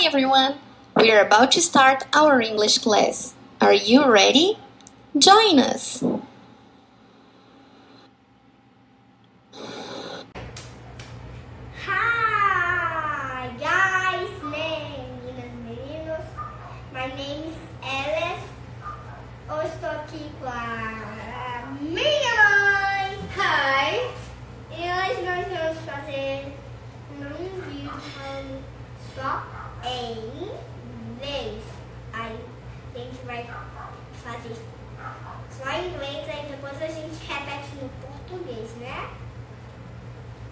everyone! We are about to start our English class. Are you ready? Join us! Hi guys, meninas, my name is Alice. Eu estou aqui com a minha mãe. Hi! E hoje nós vamos fazer um vídeo falando só em inglês. Aí a gente vai fazer só em inglês, aí depois a gente repete no português, né?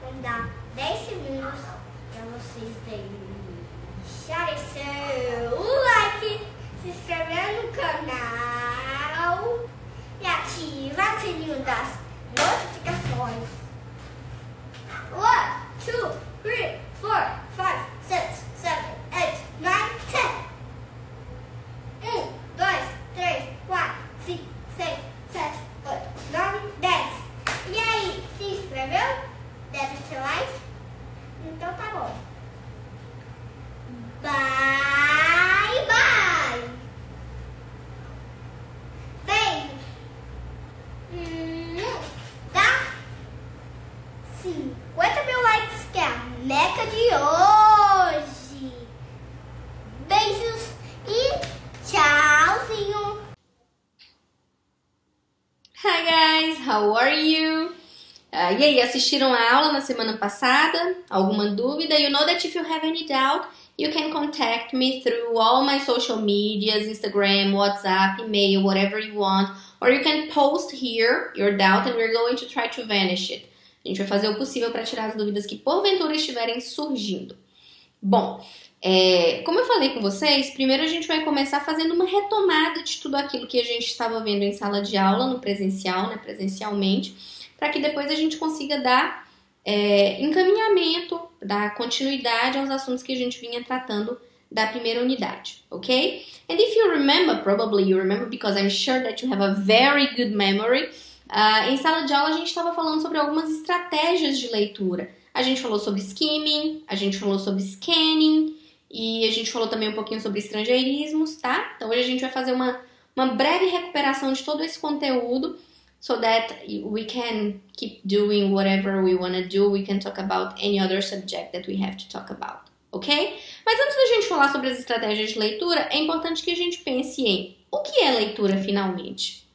Vamos dar 10 segundos para vocês deixarem seu like, se inscrever no canal e ativar o sininho das notificações. 1, 2, 3, 4, 5, 6, 7, 8, 9, 10. 1, 2, 3, 4, 5, 6, 7, 8, 9, 10. E aí, se inscreveu? Deve seu like? Então tá bom. Bye, bye! Beijos! Dá 50 mil likes, que é a meta de hoje. Beijos e tchauzinho! Hi guys, how are you? E aí, assistiram a aula na semana passada? Alguma dúvida? You know that if you have any doubt, you can contact me through all my social medias, Instagram, WhatsApp, email, whatever you want. Or you can post here your doubt and we're going to try to vanish it. A gente vai fazer o possível para tirar as dúvidas que porventura estiverem surgindo. Bom, como eu falei com vocês, primeiro a gente vai começar fazendo uma retomada de tudo aquilo que a gente estava vendo em sala de aula, no presencial, né, presencialmente, para que depois a gente consiga dar encaminhamento, dar continuidade aos assuntos que a gente vinha tratando da primeira unidade, ok? And if you remember, probably you remember because I'm sure that you have a very good memory, em sala de aula a gente estava falando sobre algumas estratégias de leitura. A gente falou sobre skimming, a gente falou sobre scanning e a gente falou também um pouquinho sobre estrangeirismos, tá? Então hoje a gente vai fazer uma breve recuperação de todo esse conteúdo, so that we can keep doing whatever we want to do. We can talk about any other subject that we have to talk about, ok? Mas antes da gente falar sobre as estratégias de leitura, é importante que a gente pense em o que é leitura finalmente?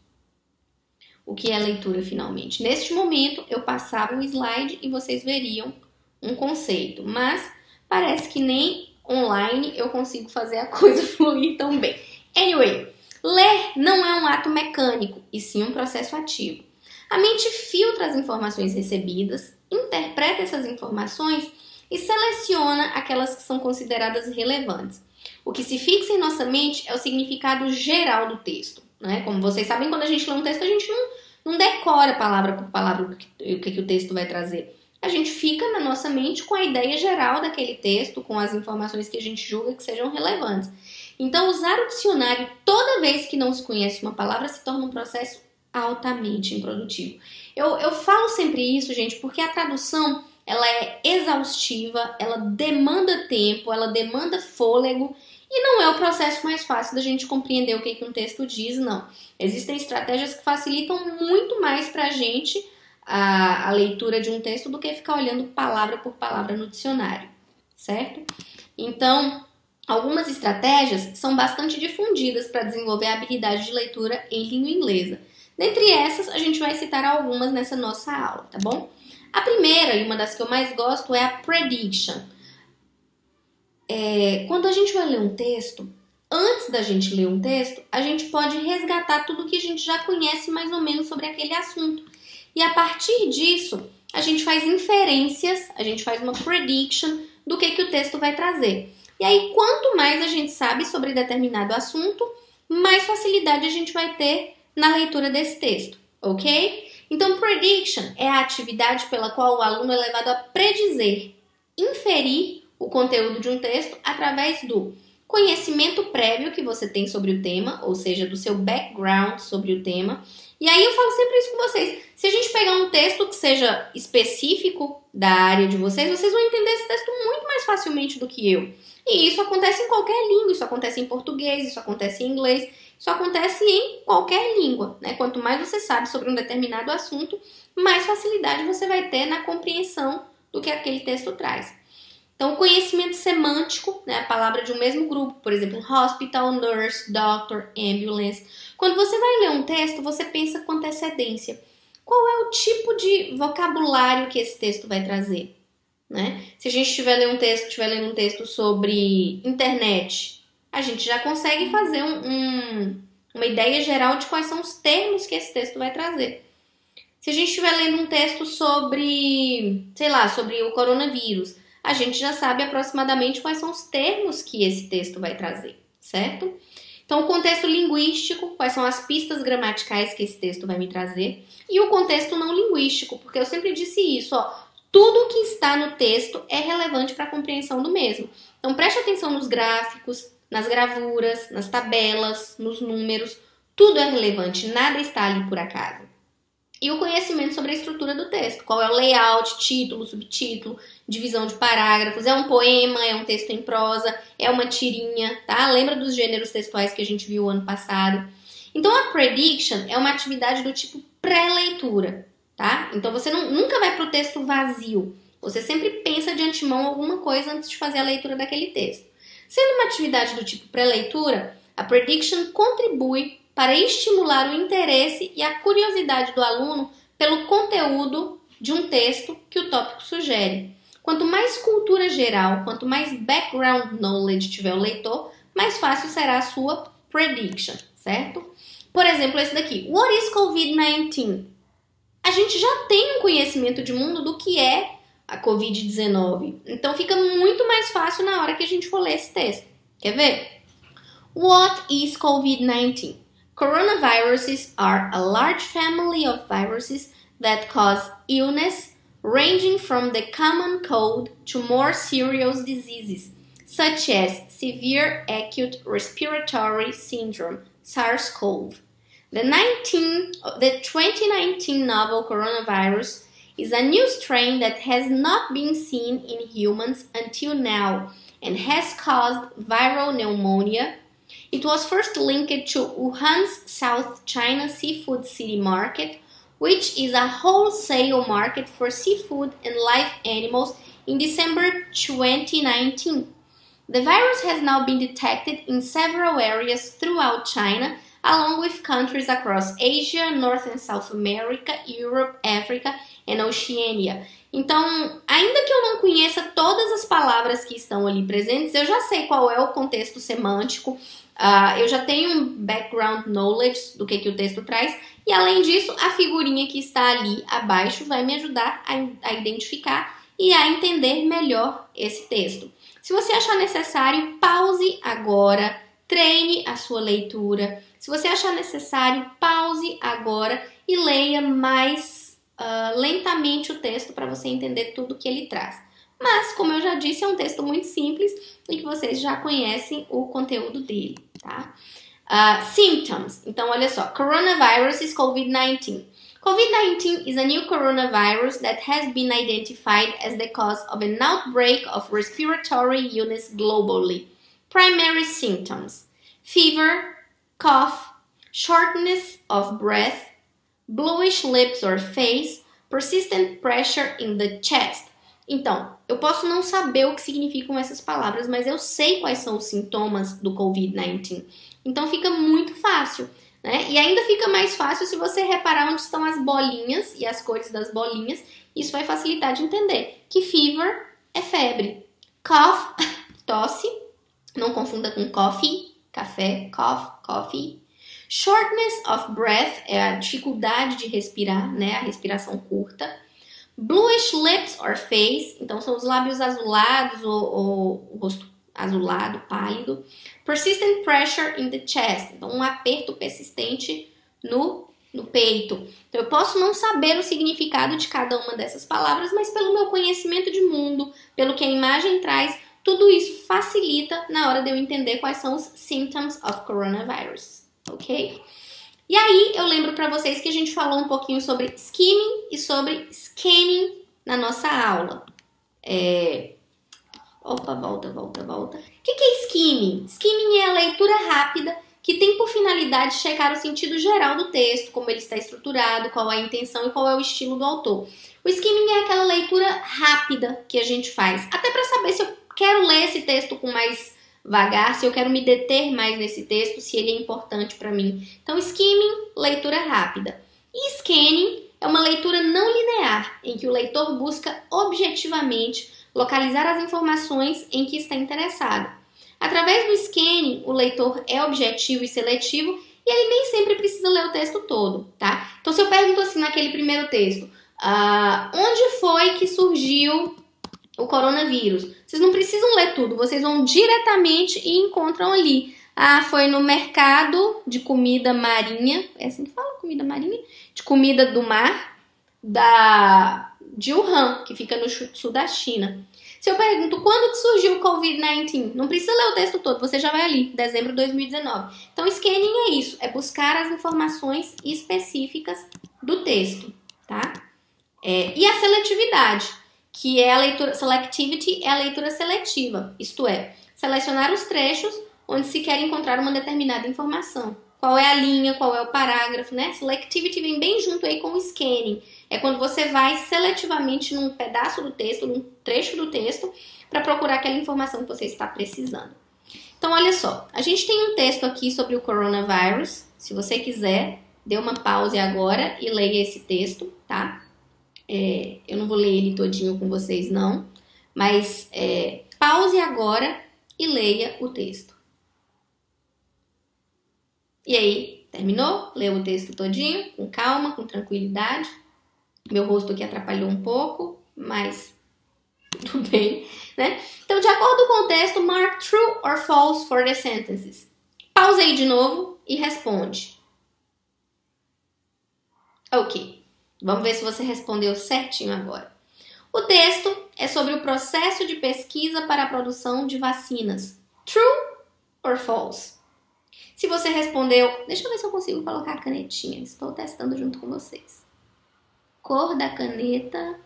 O que é leitura finalmente? Neste momento, eu passava um slide e vocês veriam um conceito, mas parece que nem online eu consigo fazer a coisa fluir tão bem. Anyway, ler não é um ato mecânico, e sim um processo ativo. A mente filtra as informações recebidas, interpreta essas informações e seleciona aquelas que são consideradas relevantes. O que se fixa em nossa mente é o significado geral do texto, né? Como vocês sabem, quando a gente lê um texto, a gente não decora palavra por palavra o que o texto vai trazer. A gente fica na nossa mente com a ideia geral daquele texto, com as informações que a gente julga que sejam relevantes. Então, usar o dicionário toda vez que não se conhece uma palavra se torna um processo altamente improdutivo. Eu falo sempre isso, gente, porque a tradução ela é exaustiva, ela demanda tempo, ela demanda fôlego e não é o processo mais fácil da gente compreender o que um texto diz, não. Existem estratégias que facilitam muito mais para a gente a leitura de um texto do que ficar olhando palavra por palavra no dicionário, certo? Então, algumas estratégias são bastante difundidas para desenvolver a habilidade de leitura em língua inglesa. Dentre essas, a gente vai citar algumas nessa nossa aula, tá bom? A primeira, e uma das que eu mais gosto, é a prediction. Quando a gente vai ler um texto, antes da gente ler um texto, a gente pode resgatar tudo que a gente já conhece mais ou menos sobre aquele assunto. E a partir disso, a gente faz inferências, a gente faz uma prediction do que o texto vai trazer. E aí, quanto mais a gente sabe sobre determinado assunto, mais facilidade a gente vai ter na leitura desse texto, ok? Então, prediction é a atividade pela qual o aluno é levado a predizer, inferir o conteúdo de um texto através do conhecimento prévio que você tem sobre o tema, ou seja, do seu background sobre o tema. E aí eu falo sempre isso com vocês. Se a gente pegar um texto que seja específico da área de vocês, vocês vão entender esse texto muito mais facilmente do que eu. E isso acontece em qualquer língua, isso acontece em português, isso acontece em inglês, isso acontece em qualquer língua, né? Quanto mais você sabe sobre um determinado assunto, mais facilidade você vai ter na compreensão do que aquele texto traz. Então, o conhecimento semântico, né, a palavra de um mesmo grupo, por exemplo, hospital, nurse, doctor, ambulance. Quando você vai ler um texto, você pensa com antecedência. Qual é o tipo de vocabulário que esse texto vai trazer? Né? Se a gente estiver lendo um texto sobre internet, a gente já consegue fazer uma ideia geral de quais são os termos que esse texto vai trazer. Se a gente estiver lendo um texto sobre, sobre o coronavírus, a gente já sabe aproximadamente quais são os termos que esse texto vai trazer, certo? Então, o contexto linguístico, quais são as pistas gramaticais que esse texto vai me trazer, e o contexto não linguístico, porque eu sempre disse isso, tudo que está no texto é relevante para a compreensão do mesmo. Então, preste atenção nos gráficos, nas gravuras, nas tabelas, nos números, tudo é relevante, nada está ali por acaso. E o conhecimento sobre a estrutura do texto, qual é o layout, título, subtítulo, divisão de parágrafos, é um poema, é um texto em prosa, é uma tirinha, tá? Lembra dos gêneros textuais que a gente viu ano passado? Então, a prediction é uma atividade do tipo pré-leitura, tá? Então, você nunca vai para o texto vazio, você sempre pensa de antemão alguma coisa antes de fazer a leitura daquele texto. Sendo uma atividade do tipo pré-leitura, a prediction contribui para estimular o interesse e a curiosidade do aluno pelo conteúdo de um texto que o tópico sugere. Quanto mais cultura geral, quanto mais background knowledge tiver o leitor, mais fácil será a sua prediction, certo? Por exemplo, esse daqui. What is COVID-19? A gente já tem um conhecimento de mundo do que é a COVID-19. Então, fica muito mais fácil na hora que a gente for ler esse texto. Quer ver? What is COVID-19? Coronaviruses are a large family of viruses that cause illness, ranging from the common cold to more serious diseases, such as severe acute respiratory syndrome, SARS-CoV. The 2019 novel coronavirus is a new strain that has not been seen in humans until now and has caused viral pneumonia. It was first linked to Wuhan's South China Seafood City Market, which is a wholesale market for seafood and live animals, in December 2019. The virus has now been detected in several areas throughout China, along with countries across Asia, North and South America, Europe, Africa and Oceania. Então, ainda que eu não conheça todas as palavras que estão ali presentes, eu já sei qual é o contexto semântico, eu já tenho um background knowledge do que o texto traz, e além disso, a figurinha que está ali abaixo vai me ajudar a identificar e a entender melhor esse texto. Se você achar necessário, pause agora, treine a sua leitura. Se você achar necessário, pause agora e leia mais lentamente o texto para você entender tudo que ele traz. Mas, como eu já disse, é um texto muito simples e que vocês já conhecem o conteúdo dele, tá? Symptoms. Então, olha só. Coronavirus is COVID-19. COVID-19 is a new coronavirus that has been identified as the cause of an outbreak of respiratory illness globally. Primary symptoms: fever, cough, shortness of breath, bluish lips or face, persistent pressure in the chest. Então, eu posso não saber o que significam essas palavras, mas eu sei quais são os sintomas do COVID-19. Então, fica muito fácil, né? E ainda fica mais fácil se você reparar onde estão as bolinhas e as cores das bolinhas. Isso vai facilitar de entender que fever é febre. Cough, tosse. Não confunda com coffee, café, cough, coffee. Shortness of breath é a dificuldade de respirar, né? A respiração curta. Bluish lips or face, então são os lábios azulados ou o rosto azulado, pálido. Persistent pressure in the chest, então um aperto persistente no peito. Então eu posso não saber o significado de cada uma dessas palavras, mas pelo meu conhecimento de mundo, pelo que a imagem traz, tudo isso facilita na hora de eu entender quais são os symptoms of coronavirus, ok? E aí, eu lembro para vocês que a gente falou um pouquinho sobre skimming e sobre scanning na nossa aula. Opa, volta. O que é skimming? Skimming é a leitura rápida que tem por finalidade checar o sentido geral do texto, como ele está estruturado, qual é a intenção e qual é o estilo do autor. O skimming é aquela leitura rápida que a gente faz, até para saber se eu quero ler esse texto com mais vagar, se eu quero me deter mais nesse texto, se ele é importante para mim. Então, skimming, leitura rápida. E scanning é uma leitura não linear, em que o leitor busca objetivamente localizar as informações em que está interessado. Através do scanning, o leitor é objetivo e seletivo e ele nem sempre precisa ler o texto todo, tá? Então, se eu pergunto assim naquele primeiro texto, onde foi que surgiu o coronavírus? Vocês não precisam ler tudo, vocês vão diretamente e encontram ali. Foi no mercado de comida marinha, é assim que fala, comida marinha? De comida do mar, de Wuhan, que fica no sul da China. Se eu pergunto quando que surgiu o Covid-19, não precisa ler o texto todo, você já vai ali, dezembro de 2019. Então, scanning é isso, é buscar as informações específicas do texto, tá? E a seletividade, que é a leitura, selectivity é a leitura seletiva, isto é, selecionar os trechos onde se quer encontrar uma determinada informação. Qual é a linha, qual é o parágrafo, né? Selectivity vem bem junto aí com o scanning. É quando você vai seletivamente num pedaço do texto, num trecho do texto, para procurar aquela informação que você está precisando. Então, olha só. A gente tem um texto aqui sobre o coronavírus. Se você quiser, dê uma pause agora e leia esse texto, tá? Eu não vou ler ele todinho com vocês, não. Mas pause agora e leia o texto. E aí, terminou? Leu o texto todinho, com calma, com tranquilidade. Meu rosto aqui atrapalhou um pouco, mas tudo bem, né? Então, de acordo com o texto, mark true or false for the sentences. Pausa aí de novo e responde. Ok, vamos ver se você respondeu certinho agora. O texto é sobre o processo de pesquisa para a produção de vacinas. True or false? Se você respondeu, deixa eu ver se eu consigo colocar a canetinha. Estou testando junto com vocês. Cor da caneta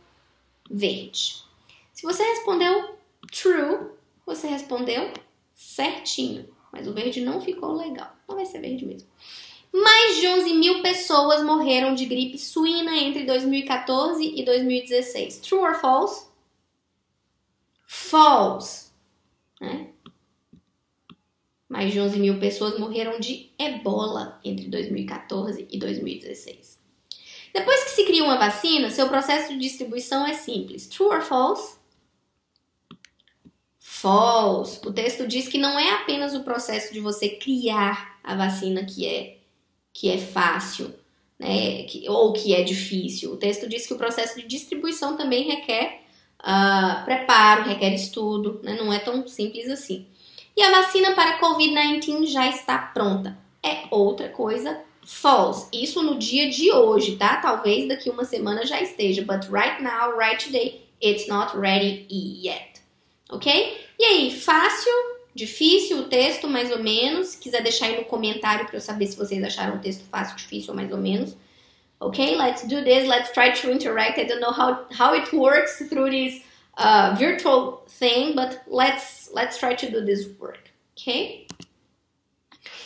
verde. Se você respondeu true, você respondeu certinho. Mas o verde não ficou legal. Não vai ser verde mesmo. Mais de 11 mil pessoas morreram de gripe suína entre 2014 e 2016. True or false? False. Né? Mais de 11 mil pessoas morreram de ebola entre 2014 e 2016. Depois que se cria uma vacina, seu processo de distribuição é simples. True or false? False. O texto diz que não é apenas o processo de você criar a vacina que é fácil, né? Ou que é difícil. O texto diz que o processo de distribuição também requer preparo, requer estudo, né? Não é tão simples assim. E a vacina para Covid-19 já está pronta. É outra coisa false. Isso no dia de hoje, tá? Talvez daqui uma semana já esteja. But right now, right today, it's not ready yet. Ok? E aí, fácil, difícil o texto, mais ou menos? Se quiser deixar aí no comentário para eu saber se vocês acharam o texto fácil, difícil ou mais ou menos. Ok? Let's do this. Let's try to interact. I don't know how it works through this virtual thing, but let's try to do this work, ok?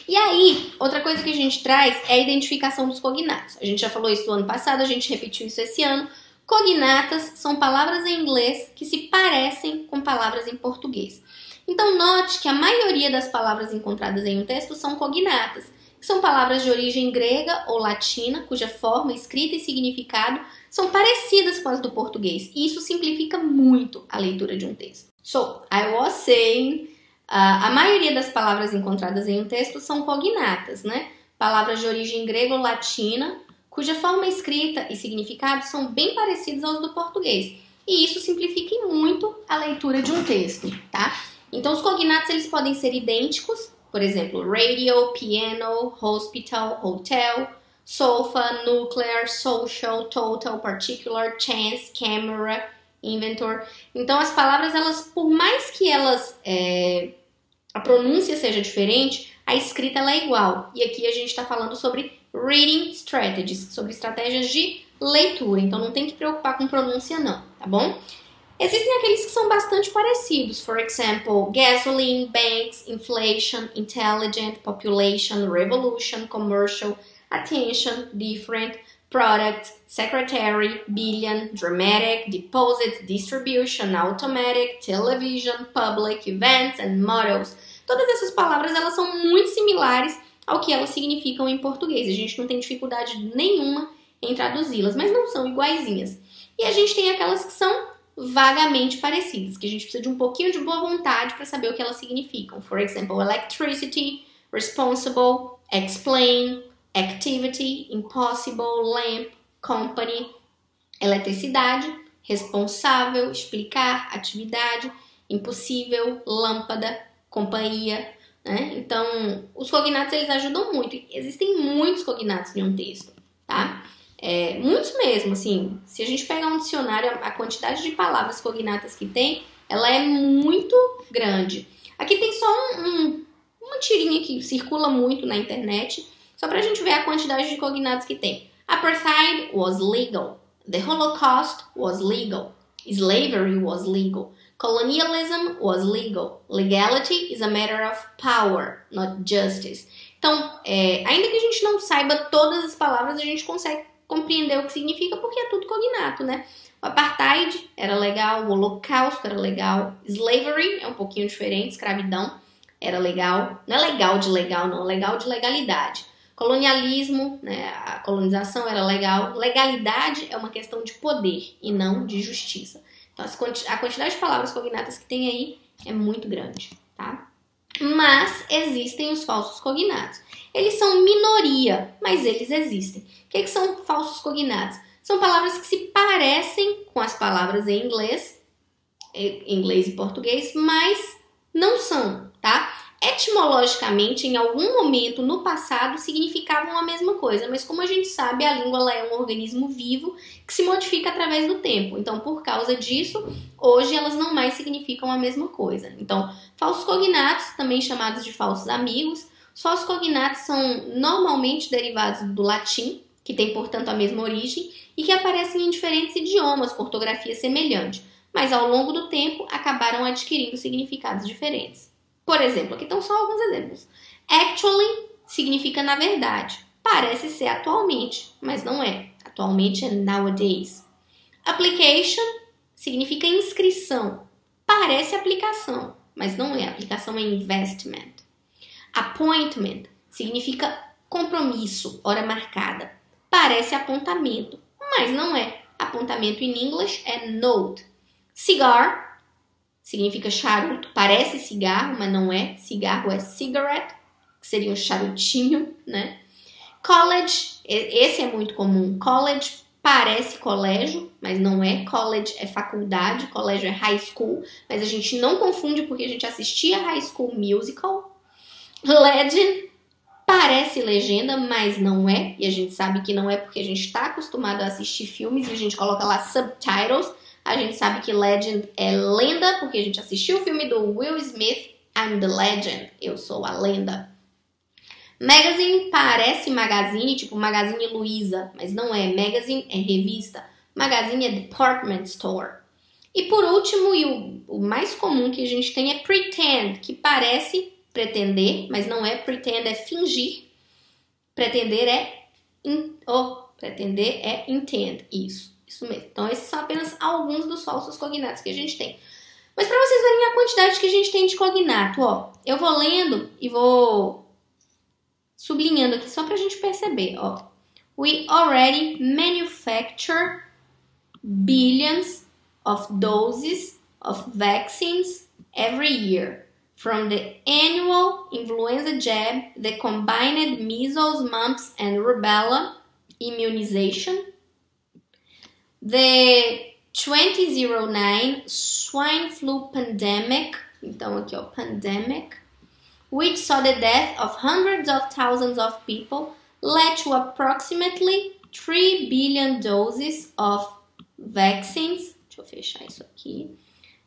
E aí, outra coisa que a gente traz é a identificação dos cognatos. A gente já falou isso no ano passado, a gente repetiu isso esse ano. Cognatas são palavras em inglês que se parecem com palavras em português. Então, note que a maioria das palavras encontradas em um texto são cognatas, que são palavras de origem grega ou latina, cuja forma, escrita e significado são parecidas com as do português. E isso simplifica muito a leitura de um texto. So, I was saying, a maioria das palavras encontradas em um texto são cognatas, né? Palavras de origem grega ou latina, cuja forma, escrita e significado são bem parecidos aos do português. E isso simplifica muito a leitura de um texto, tá? Então, os cognatos eles podem ser idênticos, por exemplo, radio, piano, hospital, hotel, sofa, nuclear, social, total, particular, chance, camera, inventor. Então, as palavras, elas, por mais que a pronúncia seja diferente, a escrita ela é igual. E aqui a gente está falando sobre reading strategies, sobre estratégias de leitura. Então, não tem que preocupar com pronúncia não, tá bom? Existem aqueles que são bastante parecidos. For example, gasoline, banks, inflation, intelligent, population, revolution, commercial, attention, different, product, secretary, billion, dramatic, deposits, distribution, automatic, television, public, events and models. Todas essas palavras elas são muito similares ao que elas significam em português. A gente não tem dificuldade nenhuma em traduzi-las, mas não são iguaizinhas. E a gente tem aquelas que são vagamente parecidas, que a gente precisa de um pouquinho de boa vontade para saber o que elas significam. For example, electricity, responsible, explain, activity, impossible, lamp, company, eletricidade, responsável, explicar, atividade, impossível, lâmpada, companhia, né? Então, os cognatos eles ajudam muito. Existem muitos cognatos em um texto, tá? Muitos mesmo, assim. Se a gente pegar um dicionário, a quantidade de palavras cognatas que tem, ela é muito grande. Aqui tem só uma tirinha que circula muito na internet, só pra gente ver a quantidade de cognatos que tem. Apartheid was legal. The Holocaust was legal. Slavery was legal. Colonialism was legal. Legality is a matter of power, not justice. Então, ainda que a gente não saiba todas as palavras, a gente consegue compreender o que significa, porque é tudo cognato, né? O apartheid era legal, o holocausto era legal, slavery é um pouquinho diferente, escravidão era legal. Não é legal de legal, não, é legal de legalidade. Colonialismo, né, a colonização era legal. Legalidade é uma questão de poder e não de justiça. Então, a quantidade de palavras cognatas que tem aí é muito grande, tá? Mas existem os falsos cognatos. Eles são minoria, mas eles existem. O que são falsos cognatos? São palavras que se parecem com as palavras em inglês e português, mas não são, tá? Etimologicamente, em algum momento no passado, significavam a mesma coisa, mas como a gente sabe, a língua ela é um organismo vivo que se modifica através do tempo. Então, por causa disso, hoje elas não mais significam a mesma coisa. Então, falsos cognatos, também chamados de falsos amigos. Os falsos cognatos são normalmente derivados do latim, que tem, portanto, a mesma origem, e que aparecem em diferentes idiomas, com ortografia semelhante, mas ao longo do tempo acabaram adquirindo significados diferentes. Por exemplo, aqui estão só alguns exemplos. Actually significa na verdade. Parece ser atualmente, mas não é. Atualmente é nowadays. Application significa inscrição. Parece aplicação, mas não é. Aplicação é investment. Appointment significa compromisso, hora marcada. Parece apontamento, mas não é. Apontamento em inglês é note. Cigar significa charuto, parece cigarro, mas não é. Cigarro é cigarette, que seria um charutinho, né? College, esse é muito comum. College parece colégio, mas não é. College é faculdade, colégio é high school, mas a gente não confunde porque a gente assistia High School Musical. Legend parece legenda, mas não é. E a gente sabe que não é porque a gente está acostumado a assistir filmes e a gente coloca lá subtitles. A gente sabe que legend é lenda, porque a gente assistiu o filme do Will Smith, I'm the Legend, eu sou a lenda. Magazine parece magazine, tipo Magazine Luiza, mas não é. Magazine é revista, magazine é department store. E por último, e o mais comum que a gente tem é pretend, que parece pretender, mas não é. Pretend é fingir, pretender é intend, isso mesmo. Então, esses são apenas alguns dos falsos cognatos que a gente tem. Mas para vocês verem a quantidade que a gente tem de cognato, ó, eu vou lendo e vou sublinhando aqui só para a gente perceber, ó. We already manufacture billions of doses of vaccines every year. From the annual influenza jab, the combined measles, mumps and rubella immunization, the 2009 swine flu pandemic, então aqui ó, pandemic, which saw the death of hundreds of thousands of people, led to approximately 3 billion doses of vaccines, deixa eu fechar isso aqui,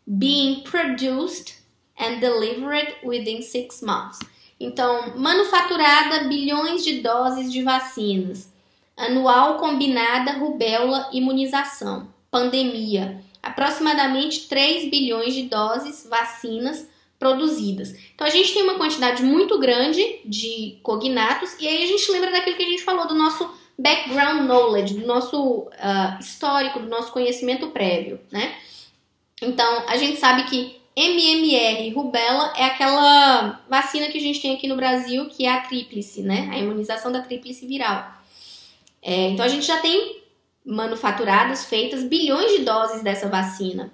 being produced and delivered within 6 months. Então, manufaturada bilhões de doses de vacinas. Anual combinada rubéola imunização. Pandemia. aproximadamente 3 bilhões de doses vacinas produzidas. Então a gente tem uma quantidade muito grande de cognatos e aí a gente lembra daquilo que a gente falou do nosso background knowledge, do nosso histórico, do nosso conhecimento prévio, né? Então a gente sabe que MMR e rubéola é aquela vacina que a gente tem aqui no Brasil, que é a tríplice, né? A imunização da tríplice viral. Então a gente já tem manufaturadas, feitas bilhões de doses dessa vacina.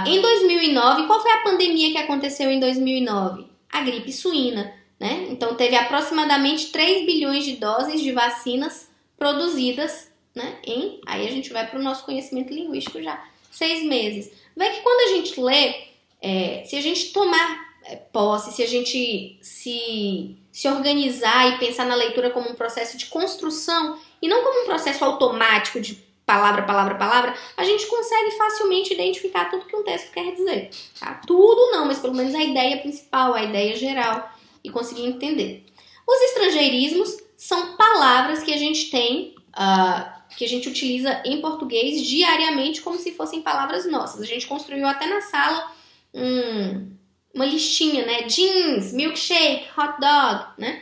Em 2009, qual foi a pandemia que aconteceu em 2009? A gripe suína, né? Então teve aproximadamente 3 bilhões de doses de vacinas produzidas, né? Aí a gente vai para o nosso conhecimento linguístico já, 6 meses. Vê que quando a gente lê, se a gente tomar posse, se a gente se organizar e pensar na leitura como um processo de construção e não como um processo automático de palavra, palavra, palavra, a gente consegue facilmente identificar tudo que um texto quer dizer. Tá? Tudo não, mas pelo menos a ideia principal, a ideia geral e conseguir entender. Os estrangeirismos são palavras que a gente tem, que a gente utiliza em português diariamente como se fossem palavras nossas. A gente construiu até na sala uma listinha, né? Jeans, milkshake, hot dog, né?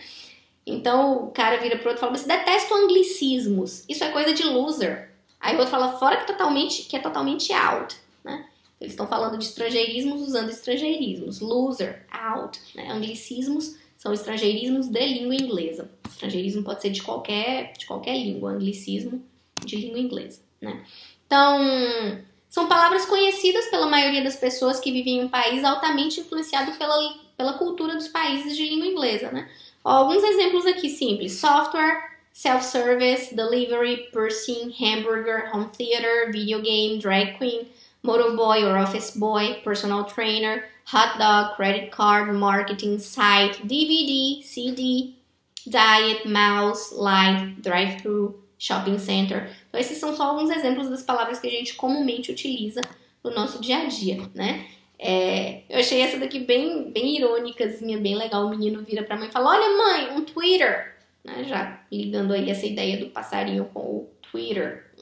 Então o cara vira pro outro e fala, você detesta anglicismos, isso é coisa de loser. Aí o outro fala fora que é totalmente out, né? Eles estão falando de estrangeirismos usando estrangeirismos. Loser, out, né? Anglicismos são estrangeirismos de língua inglesa. Estrangeirismo pode ser de qualquer língua, anglicismo de língua inglesa, né? Então, são palavras conhecidas pela maioria das pessoas que vivem em um país altamente influenciado pela cultura dos países de língua inglesa, né? Alguns exemplos aqui simples. Software, self-service, delivery, piercing, hamburger, home theater, video game, drag queen, motorboy or office boy, personal trainer, hot dog, credit card, marketing, site, DVD, CD, diet, mouse, light, drive-thru, shopping center. Então esses são só alguns exemplos das palavras que a gente comumente utiliza no nosso dia a dia, né? Eu achei essa daqui bem irônicazinha, bem legal. O menino vira pra mãe e fala, olha mãe, um Twitter. Né? Já ligando aí essa ideia do passarinho com o Twitter.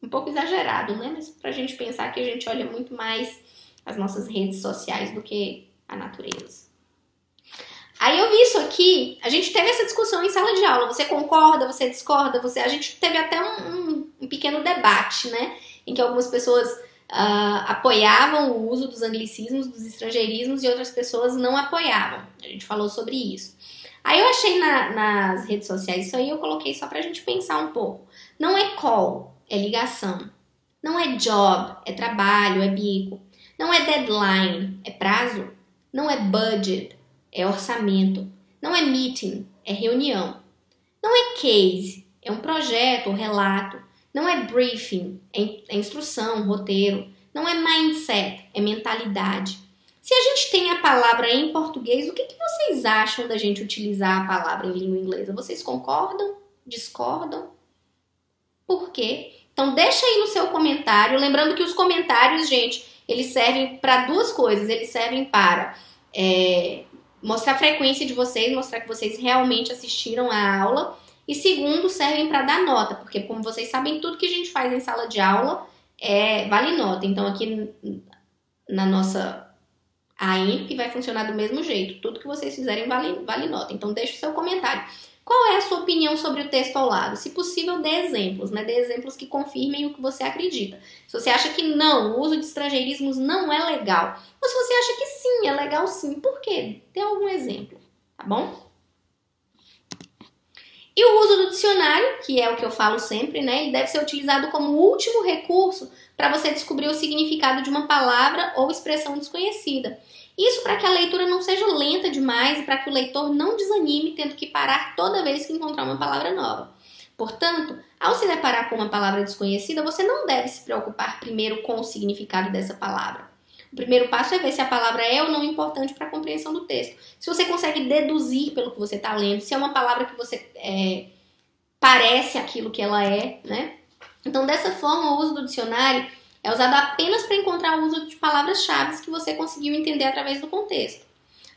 Um pouco exagerado, né? Mas pra gente pensar que a gente olha muito mais as nossas redes sociais do que a natureza. Aí eu vi isso aqui, a gente teve essa discussão em sala de aula. Você concorda, você discorda, a gente teve até um pequeno debate, né? Em que algumas pessoas apoiavam o uso dos anglicismos, dos estrangeirismos e outras pessoas não apoiavam. A gente falou sobre isso. Aí eu achei nas redes sociais isso aí, eu coloquei só pra gente pensar um pouco. Não é call, é ligação. Não é job, é trabalho, é bico. Não é deadline, é prazo. Não é budget, é orçamento. Não é meeting, é reunião. Não é case, é um projeto ou relato. Não é briefing, é instrução, roteiro. Não é mindset, é mentalidade. Se a gente tem a palavra em português, o que vocês acham da gente utilizar a palavra em língua inglesa? Vocês concordam? Discordam? Por quê? Então deixa aí no seu comentário. Lembrando que os comentários, gente, eles servem para duas coisas. Eles servem para mostrar a frequência de vocês, mostrar que vocês realmente assistiram a aula. E segundo, servem para dar nota, porque como vocês sabem, tudo que a gente faz em sala de aula vale nota. Então aqui na nossa AMP vai funcionar do mesmo jeito. Tudo que vocês fizerem vale nota. Então deixa o seu comentário. Qual é a sua opinião sobre o texto ao lado? Se possível, dê exemplos, né? Dê exemplos que confirmem o que você acredita. Se você acha que não, o uso de estrangeirismos não é legal. Ou se você acha que sim, é legal sim. Por quê? Dê algum exemplo, tá bom? E o uso do dicionário, que é o que eu falo sempre, né? Ele deve ser utilizado como último recurso para você descobrir o significado de uma palavra ou expressão desconhecida. Isso para que a leitura não seja lenta demais e para que o leitor não desanime tendo que parar toda vez que encontrar uma palavra nova. Portanto, ao se deparar com uma palavra desconhecida, você não deve se preocupar primeiro com o significado dessa palavra. O primeiro passo é ver se a palavra é ou não importante para a compreensão do texto. Se você consegue deduzir pelo que você está lendo, se é uma palavra que você parece aquilo que ela é, né? Então, dessa forma, o uso do dicionário é usado apenas para encontrar o uso de palavras-chave que você conseguiu entender através do contexto.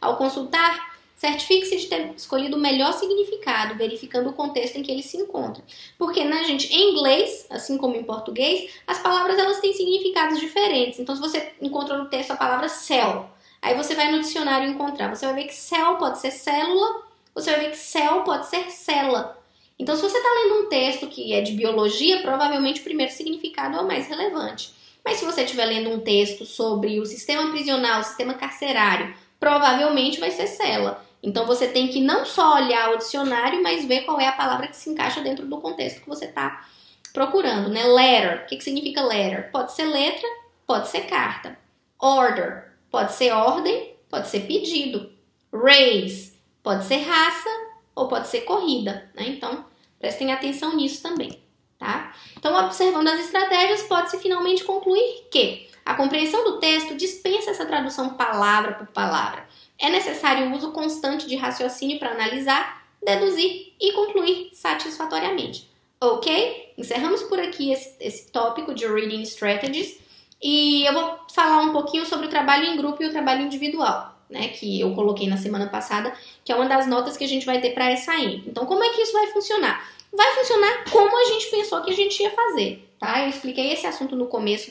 Ao consultar, certifique-se de ter escolhido o melhor significado, verificando o contexto em que ele se encontra. Porque, né, gente, em inglês, assim como em português, as palavras elas têm significados diferentes. Então, se você encontra no texto a palavra cell, aí você vai no dicionário encontrar. Você vai ver que cell pode ser célula, você vai ver que cell pode ser célula. Então, se você está lendo um texto que é de biologia, provavelmente o primeiro significado é o mais relevante. Mas se você estiver lendo um texto sobre o sistema prisional, o sistema carcerário, provavelmente vai ser célula. Então, você tem que não só olhar o dicionário, mas ver qual é a palavra que se encaixa dentro do contexto que você está procurando, né? Letter. O que significa letter? Pode ser letra, pode ser carta. Order. Pode ser ordem, pode ser pedido. Race. Pode ser raça ou pode ser corrida, né? Então, prestem atenção nisso também, tá? Então, observando as estratégias, pode-se finalmente concluir que a compreensão do texto dispensa essa tradução palavra por palavra. É necessário o uso constante de raciocínio para analisar, deduzir e concluir satisfatoriamente. Ok? Encerramos por aqui esse tópico de Reading Strategies e eu vou falar um pouquinho sobre o trabalho em grupo e o trabalho individual, né, que eu coloquei na semana passada, que é uma das notas que a gente vai ter para essa ENP. Então, como é que isso vai funcionar? Vai funcionar como a gente pensou que a gente ia fazer, tá? Eu expliquei esse assunto no começo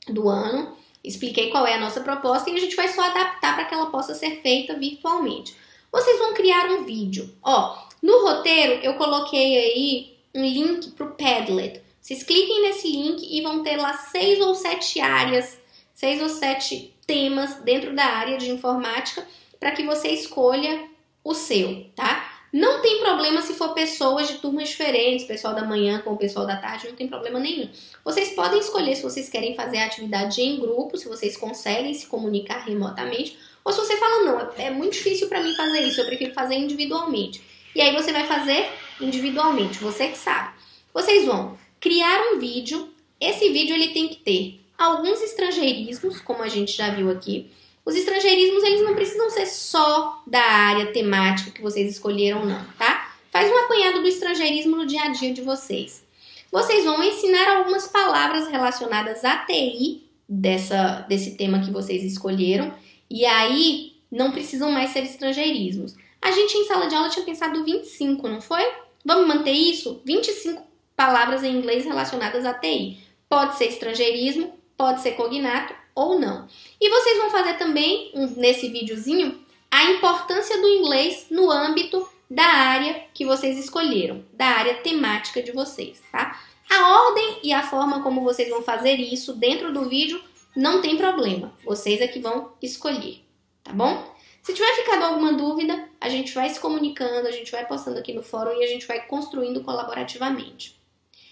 do ano, expliquei qual é a nossa proposta e a gente vai só adaptar para que ela possa ser feita virtualmente. Vocês vão criar um vídeo. Ó, no roteiro eu coloquei aí um link para o Padlet. Vocês cliquem nesse link e vão ter lá 6 ou 7 áreas, 6 ou 7 temas dentro da área de informática para que você escolha o seu, tá? Não tem problema se for pessoas de turmas diferentes, pessoal da manhã com o pessoal da tarde, não tem problema nenhum. Vocês podem escolher se vocês querem fazer a atividade em grupo, se vocês conseguem se comunicar remotamente, ou se você fala, não, é muito difícil para mim fazer isso, eu prefiro fazer individualmente. E aí você vai fazer individualmente, você que sabe. Vocês vão criar um vídeo, esse vídeo ele tem que ter alguns estrangeirismos, como a gente já viu aqui. Os estrangeirismos, eles não precisam ser só da área temática que vocês escolheram, não, tá? Faz um apanhado do estrangeirismo no dia a dia de vocês. Vocês vão ensinar algumas palavras relacionadas à TI desse tema que vocês escolheram. E aí, não precisam mais ser estrangeirismos. A gente, em sala de aula, tinha pensado 25, não foi? Vamos manter isso? 25 palavras em inglês relacionadas à TI. Pode ser estrangeirismo, pode ser cognato ou não. E vocês vão fazer também, nesse videozinho, a importância do inglês no âmbito da área que vocês escolheram, da área temática de vocês, tá? A ordem e a forma como vocês vão fazer isso dentro do vídeo não tem problema. Vocês é que vão escolher, tá bom? Se tiver ficado alguma dúvida, a gente vai se comunicando, a gente vai postando aqui no fórum e a gente vai construindo colaborativamente.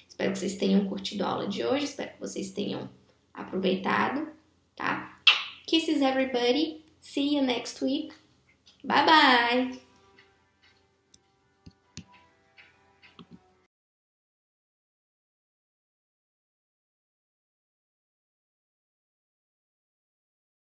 Espero que vocês tenham curtido a aula de hoje, espero que vocês tenham aproveitado, tá? Kisses everybody. See you next week. Bye bye.